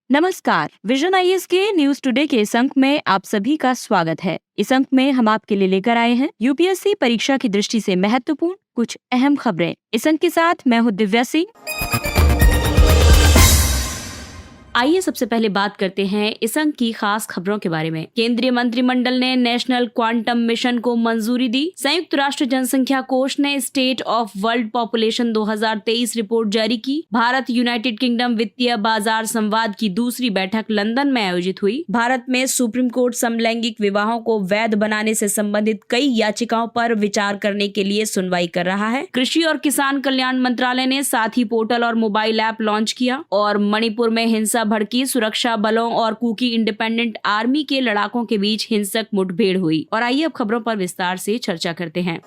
नमस्कार। Vision IAS के news today के इस अंक में आप सभी का स्वागत है। इस अंक में हम आपके लिए लेकर आए हैं यूपीएससी परीक्षा की दृष्टि से महत्वपूर्ण कुछ अहम खबरें। इस अंक के साथ मैं हूँ दिव्या सिंह। आइए सबसे पहले बात करते हैं इस अंक की खास खबरों के बारे में। केंद्रीय मंत्रिमंडल ने नेशनल क्वांटम मिशन को मंजूरी दी। संयुक्त राष्ट्र जनसंख्या कोष ने state of world population 2023 report जारी की। भारत यूनाइटेड किंगडम वित्तीय बाजार संवाद की दूसरी बैठक लंदन में आयोजित हुई। भारत में सुप्रीम कोर्ट समलैंगिक विवाहों को वैध बनाने से संबंधित कई याचिकाओं पर विचार करने के लिए सुनवाई कर रहा है। कृषि और किसान कल्याण मंत्रालय ने साथी पोर्टल और मोबाइल ऐप लॉन्च किया। और मणिपुर में हिंसा भड़की, सुरक्षा बलों और कुकी इंडिपेंडेंट आर्मी के लड़ाकों के बीच हिंसक मुठभेड़ हुई। और आइए अब खबरों पर विस्तार से चर्चा करते हैं।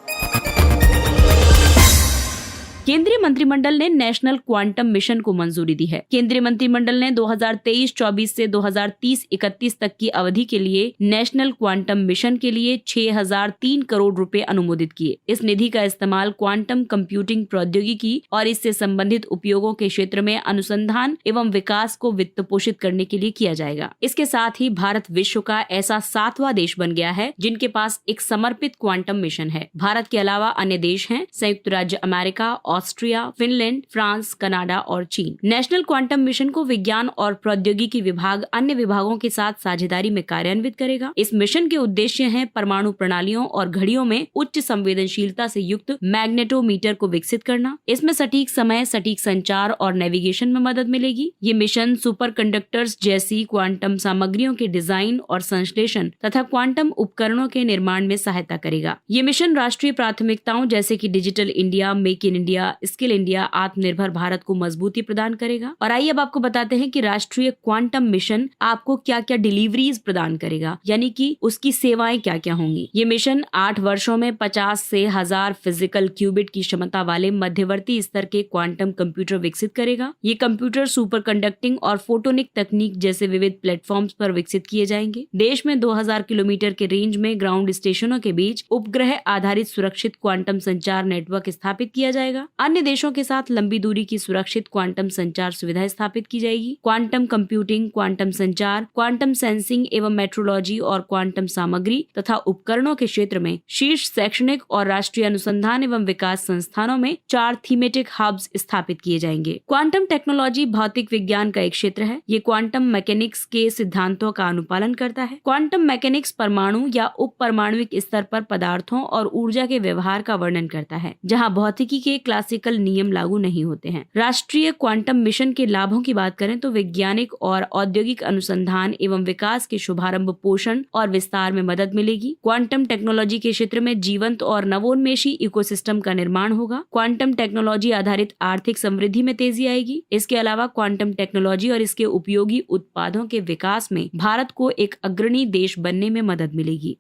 केंद्रीय मंत्रिमंडल ने नेशनल क्वांटम मिशन को मंजूरी दी है। केंद्रीय मंत्रिमंडल ने 2023-24 से 2030-31 तक की अवधि के लिए नेशनल क्वांटम मिशन के लिए 6003 करोड़ रुपए अनुमोदित किए। इस निधि का इस्तेमाल क्वांटम कंप्यूटिंग प्रौद्योगिकी और इससे संबंधित उपयोगों के क्षेत्र में अनुसंधान एवं विकास को वित्त पोषित करने के लिए किया जाएगा। इसके साथ ही भारत विश्व का ऐसा 7वां देश बन गया है जिनके पास एक समर्पित क्वांटम मिशन है। भारत के अलावा अन्य देश हैं संयुक्त राज्य America, Austria, Finland, France, Canada और चीन। नेशनल क्वांटम मिशन को विज्ञान और प्रौद्योगिकी विभाग अन्य विभागों के साथ साझेदारी में कार्यान्वित करेगा। इस मिशन के उद्देश्य हैं परमाणु प्रणालियों और घड़ियों में उच्च संवेदनशीलता से युक्त मैग्नेटोमीटर को विकसित करना। इसमें सटीक समय, सटीक संचार और नेविगेशन में मदद मिलेगी। ये मिशन सुपर कंडक्टर्स जैसी क्वांटम सामग्रियों के डिजाइन और संश्लेषण तथा क्वांटम उपकरणों के निर्माण में सहायता करेगा। ये मिशन राष्ट्रीय प्राथमिकताओं जैसे कि digital India, make in India, skill India, आत्मनिर्भर भारत को मजबूती प्रदान करेगा। और आइए अब आपको बताते हैं कि राष्ट्रीय क्वांटम मिशन आपको क्या क्या डिलीवरीज प्रदान करेगा, यानी कि उसकी सेवाएं क्या क्या होंगी। ये मिशन 8 वर्षों में 50 से 1000 फिजिकल क्यूबिट की क्षमता वाले मध्यवर्ती स्तर के क्वांटम कंप्यूटर विकसित करेगा। ये कंप्यूटर सुपर कंडक्टिंग और फोटोनिक तकनीक जैसे विविध प्लेटफॉर्म्स पर विकसित किए जाएंगे। देश में 2000 किलोमीटर के रेंज में ग्राउंड स्टेशनों के बीच उपग्रह आधारित सुरक्षित क्वांटम संचार नेटवर्क स्थापित किया जाएगा। अन्य देशों के साथ लंबी दूरी की सुरक्षित क्वांटम संचार सुविधाएं स्थापित की जाएगी। क्वांटम कंप्यूटिंग, क्वांटम संचार, क्वांटम सेंसिंग एवं मेट्रोलॉजी और क्वांटम सामग्री तथा उपकरणों के क्षेत्र में शीर्ष शैक्षणिक और राष्ट्रीय अनुसंधान एवं विकास संस्थानों में 4 थीमेटिक हब्स स्थापित किए जाएंगे। क्वांटम टेक्नोलॉजी भौतिक विज्ञान का एक क्षेत्र है। ये क्वांटम मैकेनिक्स के सिद्धांतों का अनुपालन करता है। क्वांटम मैकेनिक्स परमाणु या उप परमाणुविक स्तर पर पदार्थों और ऊर्जा के व्यवहार का वर्णन करता है, जहाँ भौतिकी के क्लासिकल नियम लागू नहीं होते हैं। राष्ट्रीय क्वांटम मिशन के लाभों की बात करें तो वैज्ञानिक और औद्योगिक अनुसंधान एवं विकास के शुभारंभ, पोषण और विस्तार में मदद मिलेगी। क्वांटम टेक्नोलॉजी के क्षेत्र में जीवंत और नवोन्मेषी इकोसिस्टम का निर्माण होगा। क्वांटम टेक्नोलॉजी आधारित आर्थिक समृद्धि में तेजी आएगी। इसके अलावा क्वांटम टेक्नोलॉजी और इसके उपयोगी उत्पादों के विकास में भारत को एक अग्रणी देश बनने में मदद मिलेगी।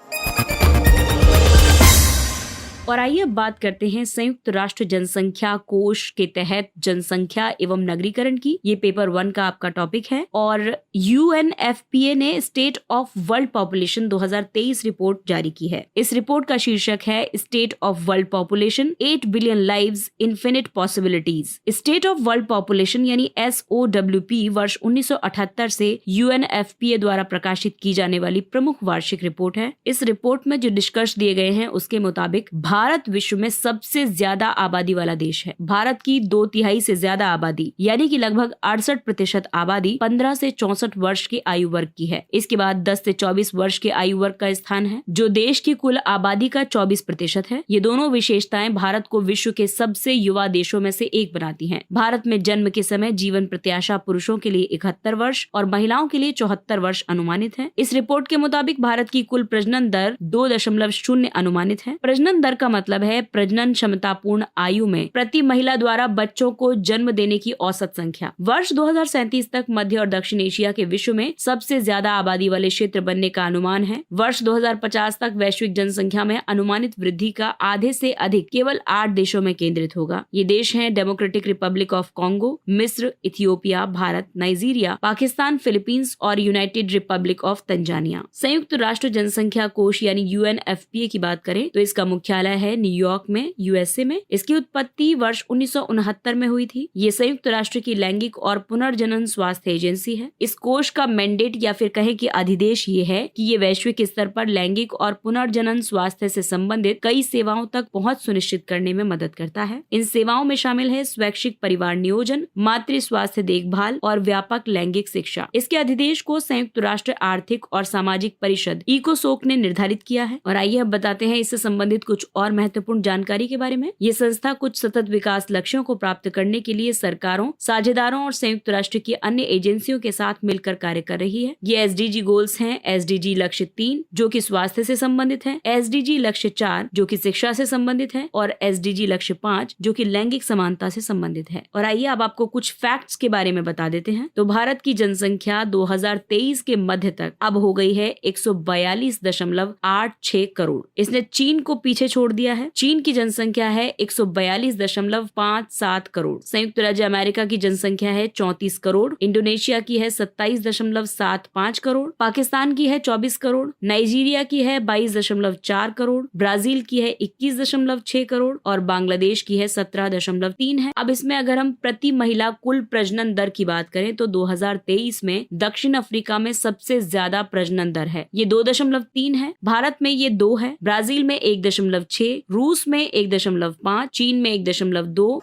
और आइए अब बात करते हैं संयुक्त राष्ट्र जनसंख्या कोष के तहत जनसंख्या एवं नगरीकरण की। ये पेपर 1 का आपका टॉपिक है। और यूएनएफपीए ने state of world population 2023 report जारी की है। इस रिपोर्ट का शीर्षक है state of world population, 8 billion lives, infinite possibilities. State of world population यानी SOWP वर्ष 1978 से यूएनएफपीए द्वारा प्रकाशित की जाने वाली प्रमुख वार्षिक रिपोर्ट है। इस रिपोर्ट में जो निष्कर्ष दिए गए हैं उसके मुताबिक भारत विश्व में सबसे ज्यादा आबादी वाला देश है। भारत की 2/3 से ज्यादा आबादी यानी कि लगभग 68% आबादी 15 से 64 वर्ष के आयु वर्ग की है। इसके बाद 10 से 24 वर्ष के आयु वर्ग का स्थान है, जो देश की कुल आबादी का 24% है। ये दोनों विशेषताएं भारत को विश्व के सबसे युवा देशों में से एक बनाती हैं। भारत में जन्म के समय जीवन प्रत्याशा पुरुषों के लिए 71 वर्ष और महिलाओं के लिए 74 वर्ष अनुमानित है। इस रिपोर्ट के मुताबिक भारत की कुल प्रजनन दर 2.0 अनुमानित है। प्रजनन दर का मतलब है प्रजनन क्षमतापूर्ण आयु में प्रति महिला द्वारा बच्चों को जन्म देने की औसत संख्या। वर्ष 2037 तक मध्य और दक्षिण एशिया के विश्व में सबसे ज्यादा आबादी वाले क्षेत्र बनने का अनुमान है। वर्ष 2050 तक वैश्विक जनसंख्या में अनुमानित वृद्धि का आधे से अधिक केवल 8 देशों में केंद्रित होगा। ये देश हैं डेमोक्रेटिक रिपब्लिक ऑफ कॉन्गो, मिस्र, Ethiopia, Bharat, Nigeria, Pakistan, Philippines और यूनाइटेड रिपब्लिक ऑफ तंजानिया। संयुक्त राष्ट्र जनसंख्या कोष यानी यूएनएफपीए की बात करें तो इसका मुख्यालय है न्यूयॉर्क में, यूएसए में। इसकी उत्पत्ति वर्ष 1969 में हुई थी। ये संयुक्त राष्ट्र की लैंगिक और पुनर्जनन स्वास्थ्य एजेंसी है। इस कोष का मैंडेट या फिर कहें कि अधिदेश ये है कि ये वैश्विक स्तर पर लैंगिक और पुनर्जनन स्वास्थ्य से संबंधित कई सेवाओं तक पहुंच सुनिश्चित करने में मदद करता है। इन सेवाओं में शामिल है स्वैच्छिक परिवार नियोजन, मातृ स्वास्थ्य देखभाल और व्यापक लैंगिक शिक्षा। इसके अधिदेश को संयुक्त राष्ट्र आर्थिक और सामाजिक परिषद इकोसोक ने निर्धारित किया है। और आइए अब बताते हैं इससे संबंधित कुछ और महत्वपूर्ण जानकारी के बारे में। ये संस्था कुछ सतत विकास लक्ष्यों को प्राप्त करने के लिए सरकारों, साझेदारों और संयुक्त राष्ट्र की अन्य एजेंसियों के साथ मिलकर कार्य कर रही है। ये SDG गोल्स हैं, SDG लक्ष्य 3 जो कि स्वास्थ्य से संबंधित है, SDG लक्ष्य 4 जो कि शिक्षा से संबंधित है और SDG लक्ष्य 5 जो कि लैंगिक समानता से संबंधित है। और आइए अब आपको कुछ फैक्ट्स के बारे में बता देते हैं। तो भारत की जनसंख्या 2023 के मध्य तक अब हो गई है 142.86 करोड़। इसने चीन को पीछे छोड़ दिया है। चीन की जनसंख्या है 142.57 करोड़। संयुक्त राज्य अमेरिका की जनसंख्या है 34 करोड़। इंडोनेशिया की है 27.75 करोड़। पाकिस्तान की है 24 करोड़। नाइजीरिया की है 22.4 करोड़। ब्राजील की है 21.6 करोड़ और बांग्लादेश की है 17.3 है। अब इसमें अगर हम प्रति महिला कुल प्रजनन दर की बात करें तो 2023 में दक्षिण अफ्रीका में सबसे ज्यादा प्रजनन दर है, ये 2.3 है। भारत में ये 2 है, ब्राजील में 1.6, रूस में 1.5, चीन में 1.2।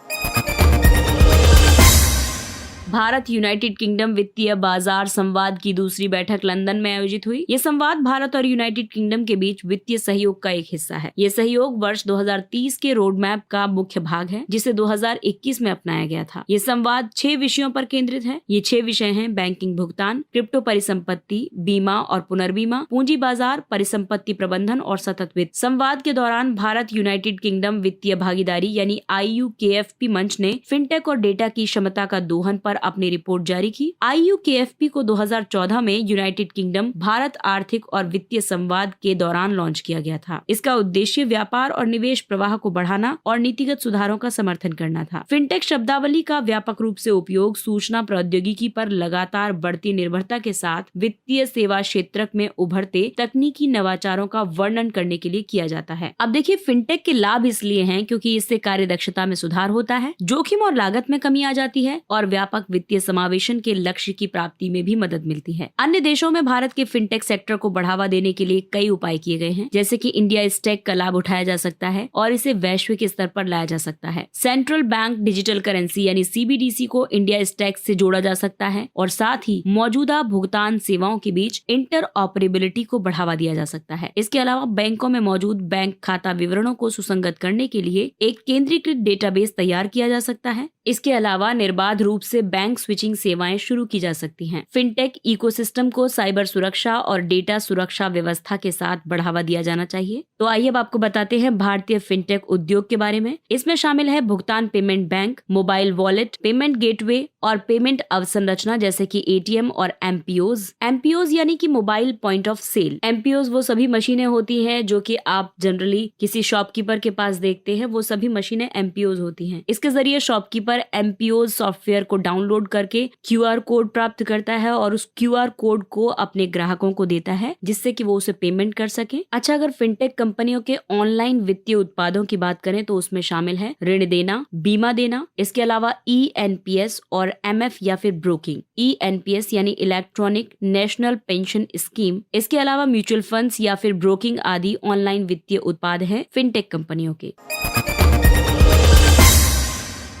भारत यूनाइटेड किंगडम वित्तीय बाजार संवाद की दूसरी बैठक लंदन में आयोजित हुई। ये संवाद भारत और यूनाइटेड किंगडम के बीच वित्तीय सहयोग का एक हिस्सा है। ये सहयोग वर्ष 2030 के रोड मैप का मुख्य भाग है, जिसे 2021 में अपनाया गया था। ये संवाद 6 विषयों पर केंद्रित है। ये 6 विषय हैं: बैंकिंग भुगतान, क्रिप्टो परिसंपत्ति, बीमा और पुनर्बीमा, पूंजी बाजार, परिसंपत्ति प्रबंधन और सतत वित्त। संवाद के दौरान भारत यूनाइटेड किंगडम वित्तीय भागीदारी यानी IUKFP मंच ने फिनटेक और डेटा की क्षमता का दोहन पर अपनी रिपोर्ट जारी की। IUKFP को 2014 में यूनाइटेड किंगडम भारत आर्थिक और वित्तीय संवाद के दौरान लॉन्च किया गया था। इसका उद्देश्य व्यापार और निवेश प्रवाह को बढ़ाना और नीतिगत सुधारों का समर्थन करना था। फिनटेक शब्दावली का व्यापक रूप से उपयोग सूचना प्रौद्योगिकी पर लगातार बढ़ती निर्भरता के साथ वित्तीय सेवा क्षेत्र में उभरते तकनीकी नवाचारों का वर्णन करने के लिए किया जाता है। अब देखिए, फिनटेक के लाभ इसलिए हैं क्योंकि इससे कार्यदक्षता में सुधार होता है, जोखिम और लागत में कमी आ जाती है और व्यापक वित्तीय समावेशन के लक्ष्य की प्राप्ति में भी मदद मिलती है। अन्य देशों में भारत के फिनटेक सेक्टर को बढ़ावा देने के लिए कई उपाय किए गए हैं, जैसे कि इंडिया स्टैक का लाभ उठाया जा सकता है और इसे वैश्विक स्तर पर लाया जा सकता है। सेंट्रल बैंक डिजिटल करेंसी यानी CBDC को इंडिया स्टैक से जोड़ा जा सकता है और साथ ही मौजूदा भुगतान सेवाओं के बीच इंटरऑपरेबिलिटी को बढ़ावा दिया जा सकता है। इसके अलावा बैंकों में मौजूद बैंक खाता विवरणों को सुसंगत करने के लिए एक केंद्रीकृत डेटाबेस तैयार किया जा सकता है। इसके अलावा निर्बाध रूप से बैंक स्विचिंग सेवाएं शुरू की जा सकती हैं। फिनटेक इकोसिस्टम को साइबर सुरक्षा और डेटा सुरक्षा व्यवस्था के साथ बढ़ावा दिया जाना चाहिए। तो आइए अब आपको बताते हैं भारतीय फिनटेक उद्योग के बारे में। इसमें शामिल है भुगतान payment bank, mobile wallet, payment gateway और पेमेंट अवसंरचना जैसे कि ATM और MPOs यानी कि mobile point of sale. MPOs वो सभी मशीनें होती हैं जो कि आप जनरली किसी शॉपकीपर के पास देखते हैं, वो सभी मशीनें MPOs होती हैं। इसके जरिए शॉपकीपर MPOs सॉफ्टवेयर को डाउनलोड करके QR कोड प्राप्त करता है और उस QR कोड को अपने ग्राहकों को देता है, जिससे कि वो उसे पेमेंट कर सके। अच्छा, अगर फिनटेक कंपनियों के ऑनलाइन वित्तीय उत्पादों की बात करें तो उसमें शामिल है ऋण देना, बीमा देना, इसके अलावा ENPS और MF या फिर ब्रोकिंग। ENPS यानी इलेक्ट्रॉनिक नेशनल पेंशन स्कीम, इसके अलावा म्यूचुअल फंड्स या फिर ब्रोकिंग आदि ऑनलाइन वित्तीय उत्पाद है फिनटेक कंपनियों के।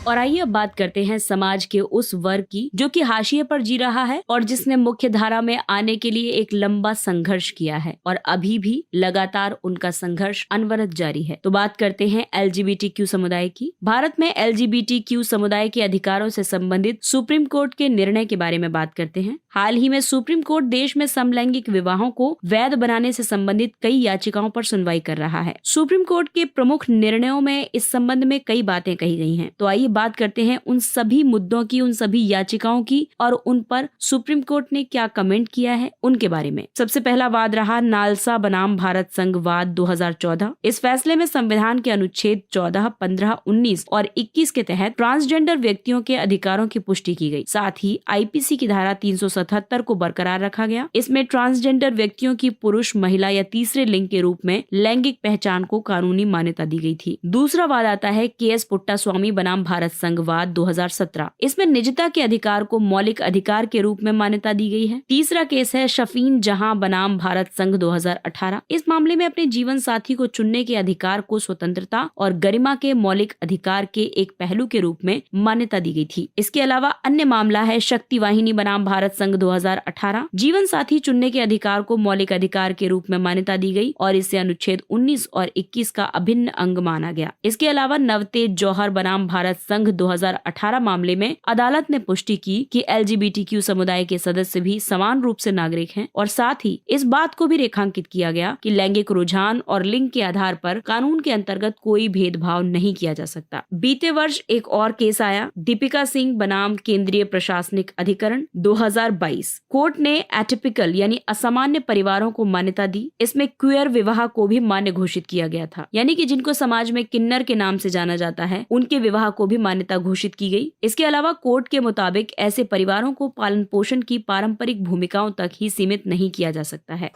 और आइए अब बात करते हैं समाज के उस वर्ग की जो कि हाशिए पर जी रहा है और जिसने मुख्य धारा में आने के लिए एक लंबा संघर्ष किया है और अभी भी लगातार उनका संघर्ष अनवरत जारी है। तो बात करते हैं LGBTQ समुदाय की। भारत में LGBTQ समुदाय के अधिकारों से संबंधित सुप्रीम कोर्ट के निर्णय के बारे में बात करते हैं। हाल ही में सुप्रीम कोर्ट देश में समलैंगिक विवाहों को वैध बनाने से संबंधित कई याचिकाओं पर सुनवाई कर रहा है। सुप्रीम कोर्ट के प्रमुख निर्णयों में इस संबंध में कई बातें कही गई हैं। तो आइए बात करते हैं उन सभी मुद्दों की, उन सभी याचिकाओं की और उन पर सुप्रीम कोर्ट ने क्या कमेंट किया है उनके बारे में। सबसे पहला वाद रहा नालसा बनाम भारत संघ वाद 2014। इस फैसले में संविधान के अनुच्छेद 14, 15, 19 और 21 के तहत ट्रांसजेंडर व्यक्तियों के अधिकारों की पुष्टि की गई। साथ ही आईपीसी की धारा 377 को बरकरार रखा गया। इसमें ट्रांसजेंडर व्यक्तियों की पुरुष, महिला या तीसरे लिंग के रूप में लैंगिक पहचान को कानूनी मान्यता दी गई थी। दूसरा वाद आता है केएस पुट्टास्वामी बनाम भारत संघ वाद 2017। इसमें निजता के अधिकार को मौलिक अधिकार के रूप में मान्यता दी गई है। तीसरा केस है शफीन जहां बनाम भारत संघ 2018। इस मामले में अपने जीवन साथी को चुनने के अधिकार को स्वतंत्रता और गरिमा के मौलिक अधिकार के एक पहलू के रूप में मान्यता दी गई थी। इसके अलावा अन्य मामला है शक्ति वाहिनी बनाम भारत संघ 2018। जीवन साथी चुनने के अधिकार को मौलिक अधिकार के रूप में मान्यता दी गई और इसे अनुच्छेद 19 और 21 का अभिन्न अंग माना गया। इसके अलावा नवतेज जौहर बनाम भारत संघ 2018 मामले में अदालत ने पुष्टि की कि LGBTQ समुदाय के सदस्य भी समान रूप से नागरिक हैं और साथ ही इस बात को भी रेखांकित किया गया कि लैंगिक रुझान और लिंग के आधार पर कानून के अंतर्गत कोई भेदभाव नहीं किया जा सकता। बीते वर्ष एक और केस आया, दीपिका सिंह बनाम केंद्रीय प्रशासनिक अधिकरण 2022। कोर्ट ने एटिपिकल यानी असामान्य परिवारों को मान्यता दी। इसमें क्वेयर विवाह को भी मान्य घोषित किया गया था, यानी कि जिनको समाज में किन्नर के नाम से जाना जाता है उनके विवाह को भी मान्यता घोषित की गई। इसके अलावा कोर्ट के मुताबिक ऐसे परिवारों को पालन पोषण की पारंपरिक भूमिकाओं तक ही सीमित नहीं किया जा सकता है।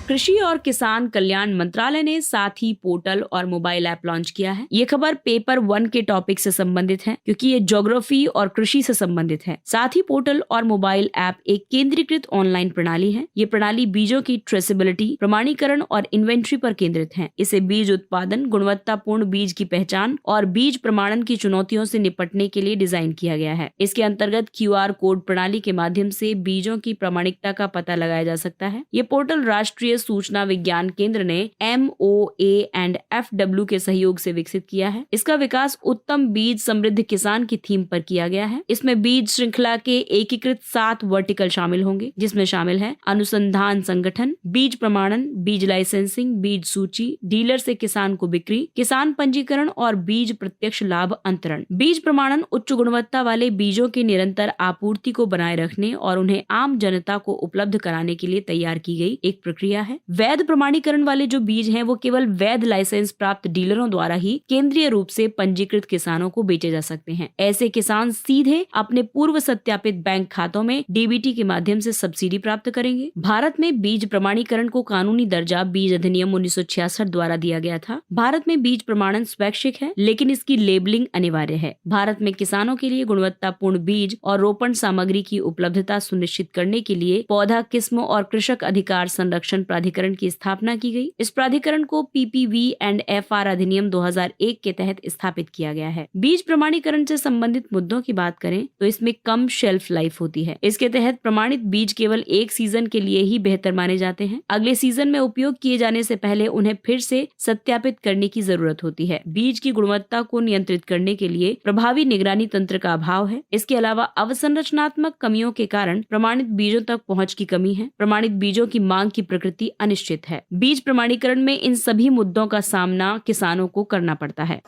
कृषि और किसान कल्याण मंत्रालय ने साथी पोर्टल और मोबाइल ऐप लॉन्च किया है। ये खबर पेपर 1 के टॉपिक से संबंधित है क्योंकि ये ज्योग्राफी और कृषि से संबंधित है। साथी पोर्टल और मोबाइल ऐप एक केंद्रीकृत ऑनलाइन प्रणाली है। ये प्रणाली बीजों की ट्रेसेबिलिटी, प्रमाणीकरण और इन्वेंट्री पर केंद्रित है। इसे बीज उत्पादन, गुणवत्तापूर्ण बीज की पहचान और बीज प्रमाणन की चुनौतियों से निपटने के लिए डिजाइन किया गया है। इसके अंतर्गत QR कोड प्रणाली के माध्यम से बीजों की प्रामाणिकता का पता लगाया जा सकता है। ये पोर्टल राष्ट्रीय सूचना विज्ञान केंद्र ने MOA&FW के सहयोग से विकसित किया है। इसका विकास उत्तम बीज समृद्ध किसान की थीम पर किया गया है। इसमें बीज श्रृंखला के एकीकृत 7 वर्टिकल शामिल होंगे, जिसमें शामिल है अनुसंधान संगठन, बीज प्रमाणन, बीज लाइसेंसिंग, बीज सूची, डीलर से किसान को बिक्री, किसान पंजीकरण और बीज प्रत्यक्ष लाभ अंतरण। बीज प्रमाणन उच्च गुणवत्ता वाले बीजों की निरंतर आपूर्ति को बनाए रखने और उन्हें आम जनता को उपलब्ध कराने के लिए तैयार की गई एक प्रक्रिया है। वैध प्रमाणीकरण वाले जो बीज हैं वो केवल वैध लाइसेंस प्राप्त डीलरों द्वारा ही केंद्रीय रूप से पंजीकृत किसानों को बेचे जा सकते हैं। ऐसे किसान सीधे अपने पूर्व सत्यापित बैंक खातों में DBT के माध्यम से सब्सिडी प्राप्त करेंगे। भारत में बीज प्रमाणीकरण को कानूनी दर्जा बीज अधिनियम 1966 द्वारा दिया गया था। भारत में बीज प्रमाणन स्वैच्छिक है, लेकिन इसकी लेबलिंग अनिवार्य है। भारत में किसानों के लिए गुणवत्तापूर्ण बीज और रोपण सामग्री की उपलब्धता सुनिश्चित करने के लिए पौधा किस्म और कृषक अधिकार संरक्षण प्राधिकरण की स्थापना की गई। इस प्राधिकरण को PPV&FR अधिनियम 2001 के तहत स्थापित किया गया है। बीज प्रमाणीकरण से संबंधित मुद्दों की बात करें तो इसमें कम शेल्फ लाइफ होती है। इसके तहत प्रमाणित बीज केवल एक सीजन के लिए ही बेहतर माने जाते हैं। अगले सीजन में उपयोग किए जाने से पहले उन्हें फिर से सत्यापित करने की जरूरत होती है। बीज की गुणवत्ता को नियंत्रित करने के लिए प्रभावी निगरानी तंत्र का अभाव है। इसके अलावा अवसंरचनात्मक कमियों के कारण प्रमाणित बीजों तक पहुंच की कमी है। प्रमाणित बीजों की मांग की प्रकृति अनिश्चित है। बीज प्रमाणीकरण में इन सभी मुद्दों का सामना किसानों को करना पड़ता है।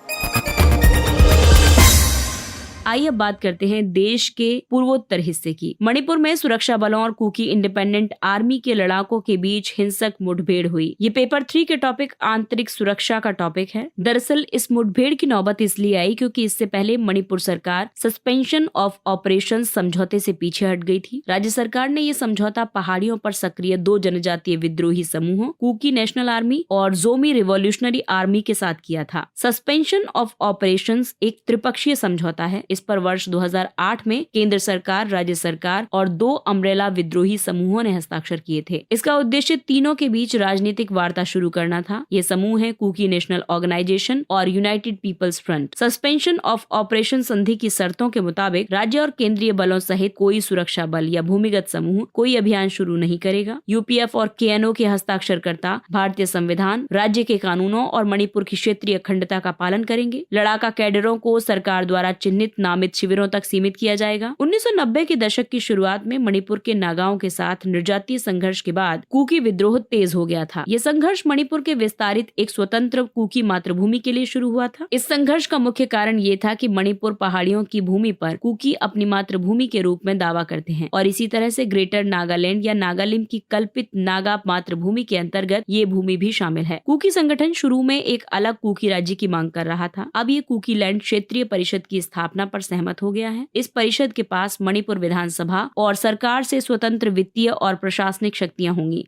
आइए अब बात करते हैं देश के पूर्वोत्तर हिस्से की। मणिपुर में सुरक्षा बलों और कुकी इंडिपेंडेंट आर्मी के लड़ाकों के बीच हिंसक मुठभेड़ हुई। ये पेपर 3 के टॉपिक आंतरिक सुरक्षा का टॉपिक है। दरअसल इस मुठभेड़ की नौबत इसलिए आई क्योंकि इससे पहले मणिपुर सरकार सस्पेंशन ऑफ ऑपरेशन समझौते से पीछे हट गई थी। राज्य सरकार ने ये समझौता पहाड़ियों पर सक्रिय 2 जनजातीय विद्रोही समूहों कुकी नेशनल आर्मी और जोमी रिवॉल्यूशनरी आर्मी के साथ किया था। सस्पेंशन ऑफ ऑपरेशन एक त्रिपक्षीय समझौता है। इस पर वर्ष 2008 में केंद्र सरकार, राज्य सरकार और 2 अम्ब्रेला विद्रोही समूहों ने हस्ताक्षर किए थे। इसका उद्देश्य तीनों के बीच राजनीतिक वार्ता शुरू करना था। ये समूह है कुकी नेशनल ऑर्गेनाइजेशन और United People's Front. Suspension of operation संधि की शर्तों के मुताबिक राज्य और केंद्रीय बलों सहित कोई सुरक्षा बल या भूमिगत समूह कोई अभियान शुरू नहीं करेगा। UPF और KNO के हस्ताक्षरकर्ता भारतीय संविधान, राज्य के कानूनों और मणिपुर की क्षेत्रीय अखंडता का पालन करेंगे। लड़ाका कैडरों को सरकार द्वारा चिन्हित नामित शिविरों तक सीमित किया जाएगा। 1990 के दशक की शुरुआत में मणिपुर के नागाओं के साथ निर्जातीय संघर्ष के बाद कुकी विद्रोह तेज हो गया था। ये संघर्ष मणिपुर के विस्तारित एक स्वतंत्र कुकी मातृभूमि के लिए शुरू हुआ था। इस संघर्ष का मुख्य कारण ये था कि मणिपुर पहाड़ियों की भूमि पर कुकी अपनी मातृभूमि के रूप में दावा करते हैं और इसी तरह से ग्रेटर नागालैंड या नागालिम की कल्पित नागा मातृभूमि के अंतर्गत ये भूमि भी शामिल है। कुकी संगठन शुरू में एक अलग कुकी राज्य की मांग कर रहा था। अब ये कुकी लैंड क्षेत्रीय परिषद की स्थापना पर सहमत हो गया है। इस परिषद के पास मणिपुर विधानसभा और सरकार से स्वतंत्र वित्तीय और प्रशासनिक शक्तियां होंगी।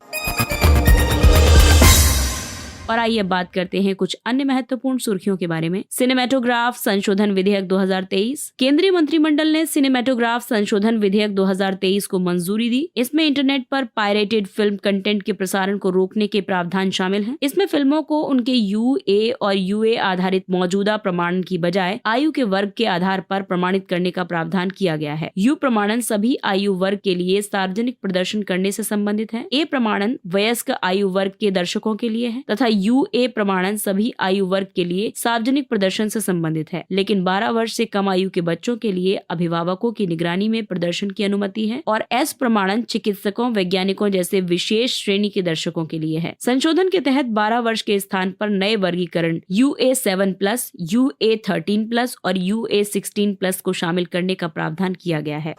और आइए बात करते हैं कुछ अन्य महत्वपूर्ण सुर्खियों के बारे में। सिनेमेटोग्राफ संशोधन विधेयक 2023। केंद्रीय मंत्रिमंडल ने सिनेमेटोग्राफ संशोधन विधेयक 2023 को मंजूरी दी। इसमें इंटरनेट पर पायरेटेड फिल्म कंटेंट के प्रसारण को रोकने के प्रावधान शामिल हैं। इसमें फिल्मों को उनके UA और UA आधारित मौजूदा प्रमाणन की बजाय आयु के वर्ग के आधार पर प्रमाणित करने का प्रावधान किया गया है। U प्रमाणन सभी आयु वर्ग के लिए सार्वजनिक प्रदर्शन करने से संबंधित है। A प्रमाणन वयस्क आयु वर्ग के दर्शकों के लिए है तथा UA प्रमाणन सभी आयु वर्ग के लिए सार्वजनिक प्रदर्शन से संबंधित है, लेकिन 12 वर्ष से कम आयु के बच्चों के लिए अभिभावकों की निगरानी में प्रदर्शन की अनुमति है और S प्रमाणन चिकित्सकों, वैज्ञानिकों जैसे विशेष श्रेणी के दर्शकों के लिए है। संशोधन के तहत 12 वर्ष के स्थान पर नए वर्गीकरण UA7+, UA13+ और UA16+ को शामिल करने का प्रावधान किया गया है।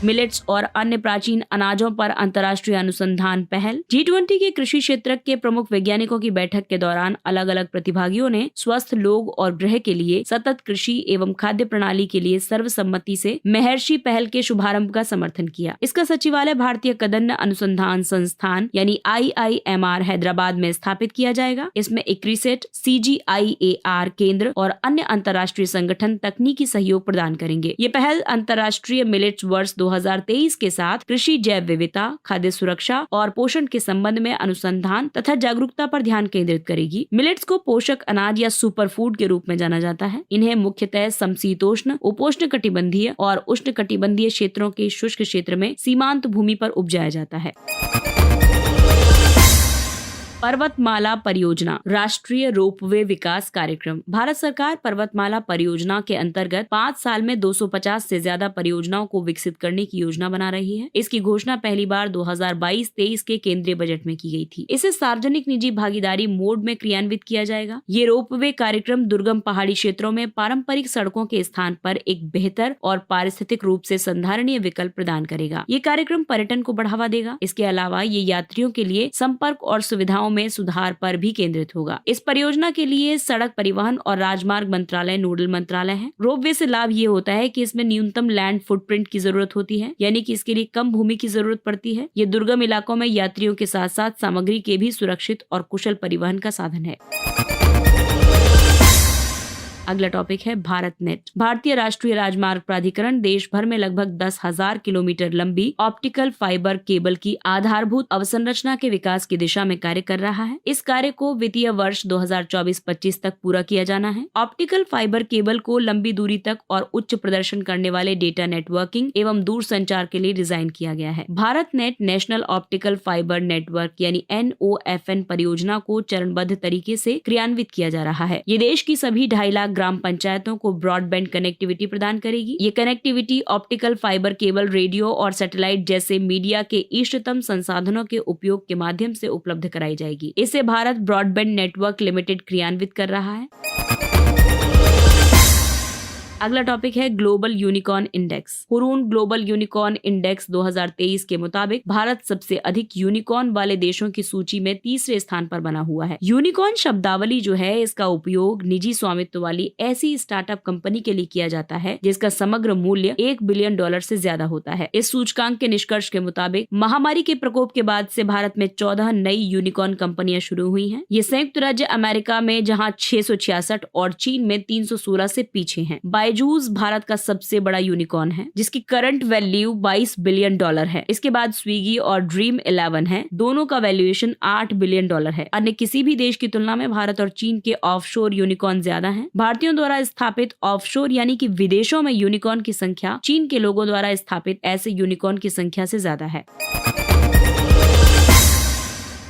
मिलेट्स और अन्य प्राचीन अनाजों पर अंतर्राष्ट्रीय अनुसंधान पहल। G20 के कृषि क्षेत्र के प्रमुख वैज्ञानिकों की बैठक के दौरान अलग अलग प्रतिभागियों ने स्वस्थ लोग और ग्रह के लिए सतत कृषि एवं खाद्य प्रणाली के लिए सर्वसम्मति से महर्षि पहल के शुभारंभ का समर्थन किया। इसका सचिवालय भारतीय कदन्न अनुसंधान संस्थान यानी IIMR हैदराबाद में स्थापित किया जाएगा। इसमें इक्रिसेट, CGIAR केंद्र और अन्य अंतर्राष्ट्रीय संगठन तकनीकी सहयोग प्रदान करेंगे। ये पहल अंतर्राष्ट्रीय मिलेट्स वर्ष 2023 के साथ कृषि जैव विविधता, खाद्य सुरक्षा और पोषण के संबंध में अनुसंधान तथा जागरूकता पर ध्यान केंद्रित करेगी। मिलेट्स को पोषक अनाज या सुपर फूड के रूप में जाना जाता है। इन्हें मुख्यतः समशीतोष्ण, उपोष्ण कटिबंधीय और उष्ण कटिबंधीय क्षेत्रों के शुष्क क्षेत्र में सीमांत भूमि पर उपजाया जाता है। पर्वतमाला परियोजना राष्ट्रीय रोपवे विकास कार्यक्रम। भारत सरकार पर्वतमाला परियोजना के अंतर्गत 5 साल में 250 से ज्यादा परियोजनाओं को विकसित करने की योजना बना रही है। इसकी घोषणा पहली बार 2022-23 के केंद्रीय बजट में की गई थी। इसे सार्वजनिक निजी भागीदारी मोड में क्रियान्वित किया जाएगा। ये रोपवे कार्यक्रम दुर्गम पहाड़ी क्षेत्रों में पारंपरिक सड़कों के स्थान पर एक बेहतर और पारिस्थितिक रूप से संधारणीय विकल्प प्रदान करेगा। ये कार्यक्रम पर्यटन को बढ़ावा देगा। इसके अलावा ये यात्रियों के लिए संपर्क और सुविधाओं में सुधार पर भी केंद्रित होगा। इस परियोजना के लिए सड़क परिवहन और राजमार्ग मंत्रालय नोडल मंत्रालय है। रोपवे से लाभ ये होता है कि इसमें न्यूनतम लैंड फुटप्रिंट की जरूरत होती है, यानी कि इसके लिए कम भूमि की जरूरत पड़ती है। ये दुर्गम इलाकों में यात्रियों के साथ साथ सामग्री के भी सुरक्षित और कुशल परिवहन का साधन है। अगला टॉपिक है भारत नेट। भारतीय राष्ट्रीय राजमार्ग प्राधिकरण देश भर में लगभग 10,000 किलोमीटर लंबी ऑप्टिकल फाइबर केबल की आधारभूत अवसंरचना के विकास की दिशा में कार्य कर रहा है। इस कार्य को वित्तीय वर्ष 2024-25 तक पूरा किया जाना है। ऑप्टिकल फाइबर केबल को लंबी दूरी तक और उच्च प्रदर्शन करने वाले डेटा नेटवर्किंग एवं दूर संचार के लिए डिजाइन किया गया है। Bharat net national optical fibre network यानी NOFN परियोजना को चरणबद्ध तरीके से क्रियान्वित किया जा रहा है। ये देश की सभी 2.5 लाख ग्राम पंचायतों को ब्रॉडबैंड कनेक्टिविटी प्रदान करेगी। ये connectivity optical fibre cable, radio और सैटेलाइट जैसे मीडिया के इष्टतम संसाधनों के उपयोग के माध्यम से उपलब्ध कराई जाएगी। इसे भारत ब्रॉडबैंड नेटवर्क लिमिटेड क्रियान्वित कर रहा है। अगला टॉपिक है global unicorn index. Hurun global unicorn index 2023 के मुताबिक भारत सबसे अधिक यूनिकॉर्न वाले देशों की सूची में 3रे स्थान पर बना हुआ है। यूनिकॉर्न शब्दावली जो है, इसका उपयोग निजी स्वामित्व वाली ऐसी स्टार्टअप कंपनी के लिए किया जाता है जिसका समग्र मूल्य $1 बिलियन से ज्यादा होता है। इस सूचकांक के निष्कर्ष के मुताबिक महामारी के प्रकोप के बाद से भारत में 14 नई यूनिकॉर्न कंपनियां शुरू हुई हैं। ये संयुक्त राज्य अमेरिका में जहां 666 और चीन में 316 से पीछे हैं। बायजूस भारत का सबसे बड़ा यूनिकॉर्न है जिसकी करंट वैल्यू $22 बिलियन है। इसके बाद स्विगी और ड्रीम 11 है, दोनों का वैल्यूएशन $8 बिलियन है। अन्य किसी भी देश की तुलना में भारत और चीन के ऑफशोर यूनिकॉर्न ज्यादा हैं। भारतीयों द्वारा स्थापित ऑफशोर यानी कि विदेशों में यूनिकॉर्न की संख्या चीन के लोगों द्वारा स्थापित ऐसे यूनिकॉर्न की संख्या से ज्यादा है।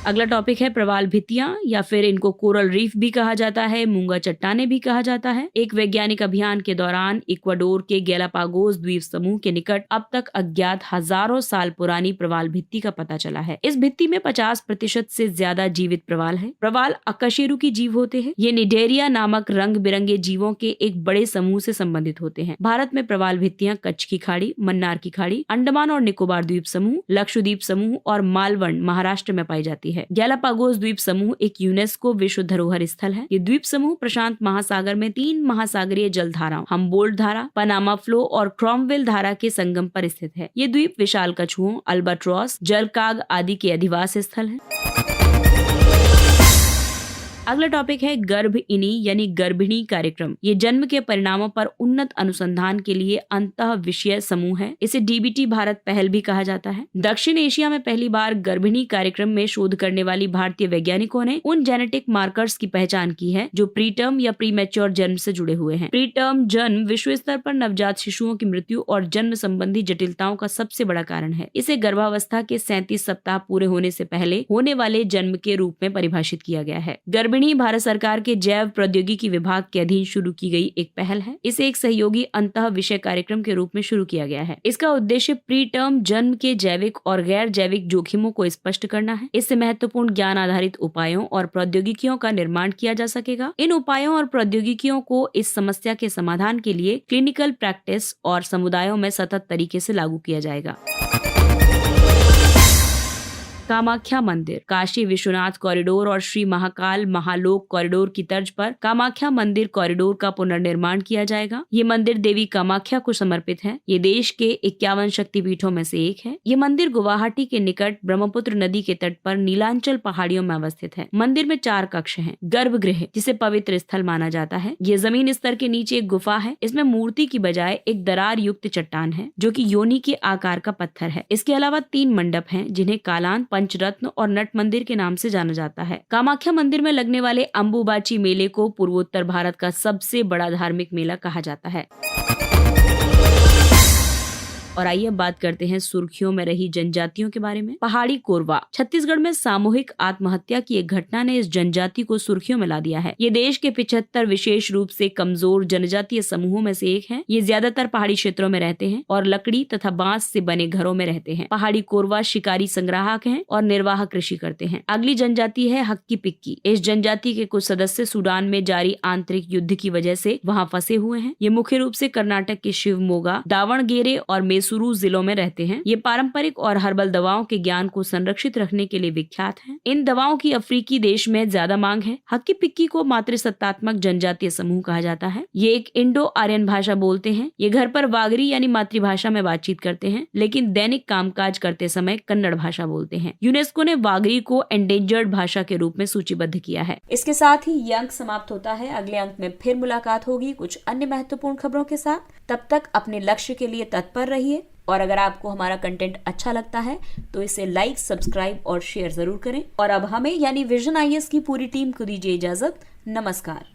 अगला टॉपिक है प्रवाल भित्तियां, या फिर इनको कोरल रीफ भी कहा जाता है, मूंगा चट्टाने भी कहा जाता है। एक वैज्ञानिक अभियान के दौरान इक्वाडोर के गैलापागोस द्वीप समूह के निकट अब तक अज्ञात हजारों साल पुरानी प्रवाल भित्ति का पता चला है। इस भित्ति में 50% से ज्यादा जीवित प्रवाल है। प्रवाल अकशेरुकी जीव होते हैं। ये निडेरिया नामक रंग बिरंगे जीवों के एक बड़े समूह से संबंधित होते हैं। भारत में प्रवाल भित्तियां कच्छ की खाड़ी, मन्नार की खाड़ी, अंडमान और निकोबार द्वीप समूह, लक्षद्वीप समूह और मालवण महाराष्ट्र में पाई जाती है। गैलापागोस द्वीप समूह एक यूनेस्को विश्व धरोहर स्थल है। ये द्वीप समूह प्रशांत महासागर में 3 महासागरीय जलधाराओं हम्बोल्ट धारा, पनामा फ्लो और क्रॉमवेल धारा के संगम पर स्थित है। ये द्वीप विशाल कछुओं, अल्बाट्रॉस, जलकाग आदि के अधिवास स्थल है। अगला टॉपिक है गर्भइनी यानी गर्भिणी कार्यक्रम। ये जन्म के परिणामों पर उन्नत अनुसंधान के लिए अंतः विषय समूह है। इसे डीबीटी भारत पहल भी कहा जाता है। दक्षिण एशिया में पहली बार गर्भिणी कार्यक्रम में शोध करने वाली भारतीय वैज्ञानिकों ने उन जेनेटिक मार्कर्स की पहचान की है जो प्रीटर्म या प्रीमेच्योर जन्म से जुड़े हुए हैं। प्रीटर्म जन्म विश्व स्तर पर नवजात शिशुओं की मृत्यु और जन्म संबंधी जटिलताओं का सबसे बड़ा कारण है। इसे गर्भावस्था के 37 सप्ताह पूरे होने से पहले होने वाले जन्म के रूप में परिभाषित किया गया है। गर्भिणी भारत सरकार के जैव प्रौद्योगिकी विभाग के अधीन शुरू की गई एक पहल है। इसे एक सहयोगी अंतः विषय कार्यक्रम के रूप में शुरू किया गया है। इसका उद्देश्य प्री टर्म जन्म के जैविक और गैर जैविक जोखिमों को स्पष्ट करना है। इससे महत्वपूर्ण ज्ञान आधारित उपायों और प्रौद्योगिकियों का निर्माण किया जा सकेगा। इन उपायों और प्रौद्योगिकियों को इस समस्या के समाधान के लिए क्लिनिकल प्रैक्टिस और समुदायों में सतत तरीके से लागू किया जाएगा। कामाख्या मंदिर, काशी विश्वनाथ कॉरिडोर और श्री महाकाल महालोक कॉरिडोर की तर्ज पर कामाख्या मंदिर कॉरिडोर का पुनर्निर्माण किया जाएगा। ये मंदिर देवी कामाख्या को समर्पित है। ये देश के 51 शक्तिपीठों में से एक है। ये मंदिर गुवाहाटी के निकट ब्रह्मपुत्र नदी के तट पर नीलांचल पहाड़ियों में अवस्थित है। मंदिर में 4 कक्ष हैं। गर्भगृह, जिसे पवित्र स्थल माना जाता है, ये जमीन स्तर के नीचे एक गुफा है। इसमें मूर्ति की बजाय एक दरार युक्त चट्टान है जो कि योनि के आकार का पत्थर है। इसके अलावा 3 मंडप हैं जिन्हें कालान, पंचरत्न और नट मंदिर के नाम से जाना जाता है। कामाख्या मंदिर में लगने वाले अंबुबाची मेले को पूर्वोत्तर भारत का सबसे बड़ा धार्मिक मेला कहा जाता है। और आइए बात करते हैं सुर्खियों में रही जनजातियों के बारे में। पहाड़ी कोरवा, छत्तीसगढ़ में सामूहिक आत्महत्या की एक घटना ने इस जनजाति को सुर्खियों में ला दिया है। ये देश के 75 विशेष रूप से कमजोर जनजातीय समूहों में से एक है। ये ज्यादातर पहाड़ी क्षेत्रों में रहते हैं और लकड़ी तथा बांस से बने घरों में रहते हैं। पहाड़ी कोरवा शिकारी संग्राहक हैं और निर्वाह कृषि करते हैं। अगली जनजाति है हक्की पिक्की। इस जनजाति के कुछ सदस्य सूडान में जारी आंतरिक युद्ध की वजह से वहाँ फंसे हुए हैं। ये मुख्य रूप से कर्नाटक के शिवमोगा, दावणगेरे और मैसूरू जिलों में रहते हैं। ये पारंपरिक और हर्बल दवाओं के ज्ञान को संरक्षित रखने के लिए विख्यात हैं। इन दवाओं की अफ्रीकी देश में ज्यादा मांग है। हक्की पिक्की को मातृसत्तात्मक जनजातीय समूह कहा जाता है। ये एक इंडो आर्यन भाषा बोलते हैं। ये घर पर वागरी यानी मातृभाषा में बातचीत करते हैं, लेकिन दैनिक कामकाज करते समय कन्नड़ भाषा बोलते हैं। यूनेस्को ने वागरी को एंडेंजर्ड भाषा के रूप में सूचीबद्ध किया है। इसके साथ ही ये अंक समाप्त होता है। अगले अंक में फिर मुलाकात होगी कुछ अन्य महत्वपूर्ण खबरों के साथ। तब तक अपने लक्ष्य के लिए तत्पर रहिए और अगर आपको हमारा कंटेंट अच्छा लगता है तो इसे लाइक, सब्सक्राइब और शेयर जरूर करें। और अब हमें यानी विजन IAS की पूरी टीम को दीजिए इजाजत। नमस्कार।